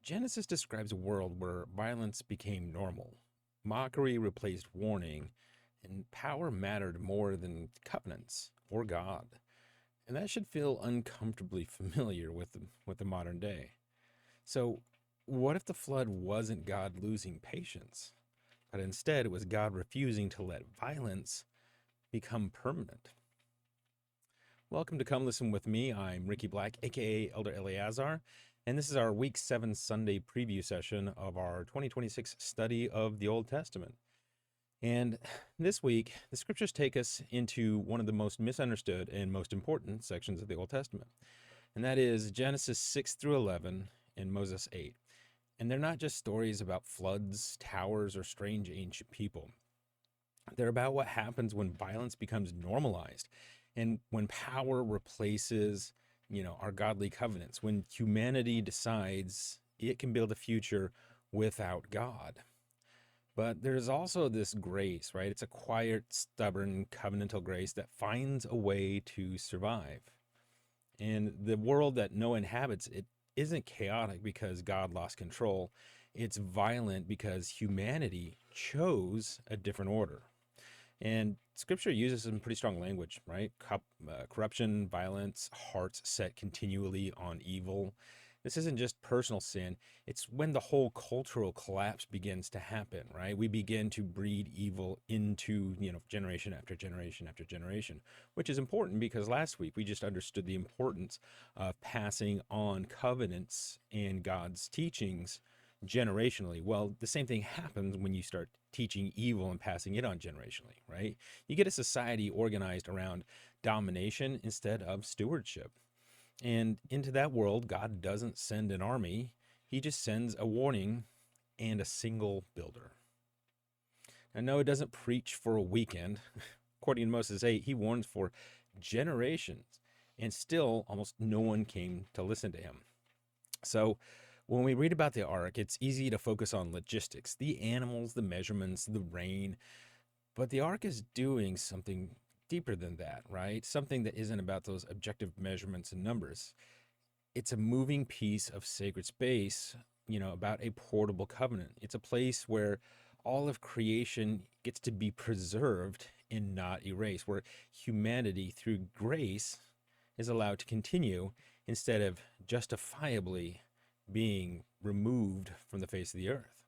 Genesis describes a world where violence became normal, mockery replaced warning, and power mattered more than covenants or God. And that should feel uncomfortably familiar with the modern day. So, what if the flood wasn't God losing patience, but instead it was God refusing to let violence become permanent? Welcome to Come Listen With Me. I'm Ricky Black, aka Elder Eleazar, and this is our Week 7 Sunday preview session of our 2026 study of the Old Testament. And this week, the scriptures take us into one of the most misunderstood and most important sections of the Old Testament, and that is Genesis 6 through 11 and Moses 8. And they're not just stories about floods, towers, or strange ancient people. They're about what happens when violence becomes normalized and when power replaces, our godly covenants, when humanity decides it can build a future without God. But there's also this grace, right? It's a quiet, stubborn, covenantal grace that finds a way to survive. And the world that Noah inhabits, it isn't chaotic because God lost control. It's violent because humanity chose a different order. And scripture uses some pretty strong language, right? Corruption, violence, hearts set continually on evil. This isn't just personal sin. It's when the whole cultural collapse begins to happen, right? We begin to breed evil into, generation after generation after generation, which is important because last week we just understood the importance of passing on covenants and God's teachings generationally. Well, the same thing happens when you start teaching evil and passing it on generationally, right? You get a society organized around domination instead of stewardship. And into that world, God doesn't send an army, he just sends a warning and a single builder. Now, Noah doesn't preach for a weekend. According to Moses 8, he warns for generations, and still almost no one came to listen to him. So, when we read about the ark, it's easy to focus on logistics, the animals, the measurements, the rain. But the ark is doing something deeper than that, right? Something that isn't about those objective measurements and numbers. It's a moving piece of sacred space, about a portable covenant. It's a place where all of creation gets to be preserved and not erased, where humanity, through grace, is allowed to continue instead of justifiably being removed from the face of the earth.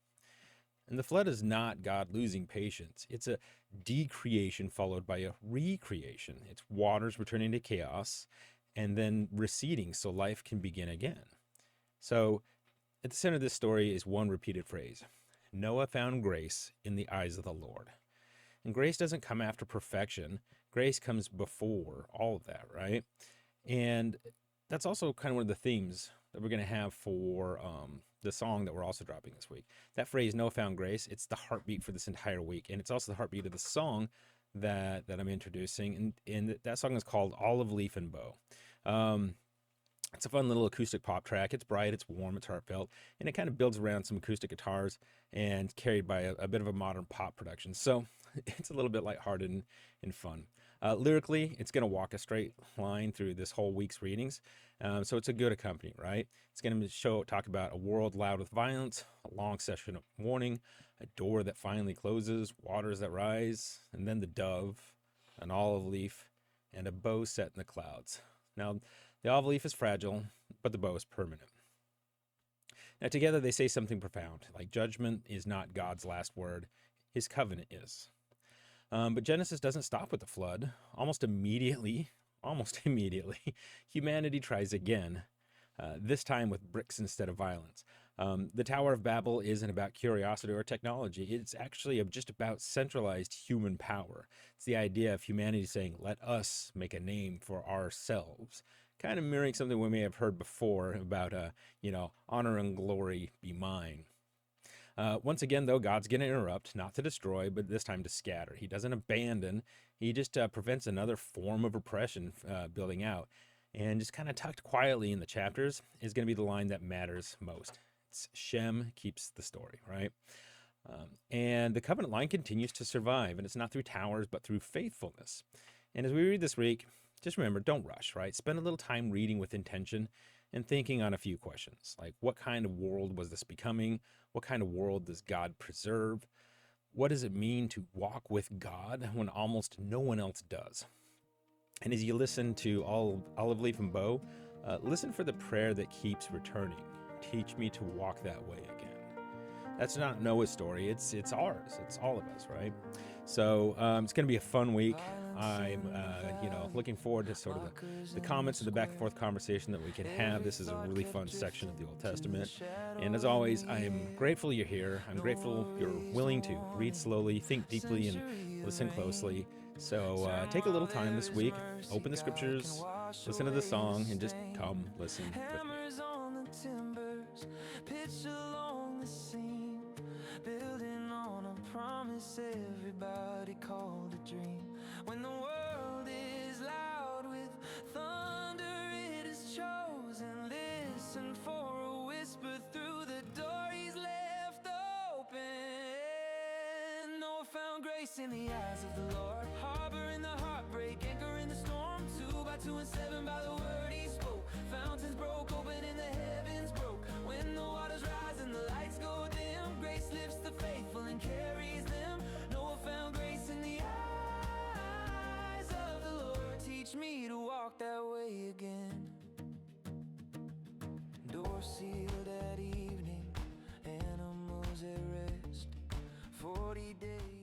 And the flood is not God losing patience. It's a decreation followed by a recreation. It's waters returning to chaos and then receding so life can begin again. So at the center of this story is one repeated phrase: Noah found grace in the eyes of the Lord. And grace doesn't come after perfection. Grace comes before all of that, right? And that's also kind of one of the themes that we're going to have for the song that we're also dropping this week. That phrase, "Noah found grace," it's the heartbeat for this entire week. And it's also the heartbeat of the song that I'm introducing. And that song is called Olive Leaf and Bow. It's a fun little acoustic pop track. It's bright, it's warm, it's heartfelt, and it kind of builds around some acoustic guitars and carried by a bit of a modern pop production. So it's a little bit lighthearted and fun. Lyrically, it's going to walk a straight line through this whole week's readings. So it's a good accompaniment, right? It's going to talk about a world loud with violence, a long session of warning, a door that finally closes, waters that rise, and then the dove, an olive leaf, and a bow set in the clouds. Now, the olive leaf is fragile, but the bow is permanent. Now, together they say something profound, like judgment is not God's last word, his covenant is. But Genesis doesn't stop with the flood. Almost immediately, humanity tries again, this time with bricks instead of violence. The Tower of Babel isn't about curiosity or technology. It's actually just about centralized human power. It's the idea of humanity saying, let us make a name for ourselves. Kind of mirroring something we may have heard before about, honor and glory be mine. Once again, though, God's going to interrupt, not to destroy, but this time to scatter. He doesn't abandon. He just prevents another form of oppression building out. And just kind of tucked quietly in the chapters is going to be the line that matters most. It's Shem keeps the story, right? And the covenant line continues to survive, and it's not through towers, but through faithfulness. And as we read this week, just remember, don't rush, right? Spend a little time reading with intention. and thinking on a few questions like what kind of world was this becoming? What kind of world does God preserve? What does it mean to walk with God when almost no one else does? And as you listen to Olive Leaf and Bo, listen for the prayer that keeps returning. Teach me to walk that way again. That's not Noah's story. It's ours. It's all of us, right? So it's going to be a fun week. I'm looking forward to sort of the comments and the back and forth conversation that we can have. This is a really fun section of the Old Testament. And as always, I am grateful you're here. I'm grateful you're willing to read slowly, think deeply, and listen closely. So take a little time this week, open the scriptures, listen to the song, and just come listen with me. Building on a promise everybody called a dream. When the world is loud with thunder, it is chosen. Listen for a whisper through the door he's left open. Noah found grace in the eyes of the Lord, harbor in the heartbreak, anchor in the storm. 2 by 2 and 7 by the word he spoke. Fountains broke open and the heavens broke. When the waters rise and the lights go dim, grace lifts the faithful and carries them. Noah found grace in the eyes of the Lord. Teach me to walk that way again. Doors sealed at evening, animals at rest. 40 days.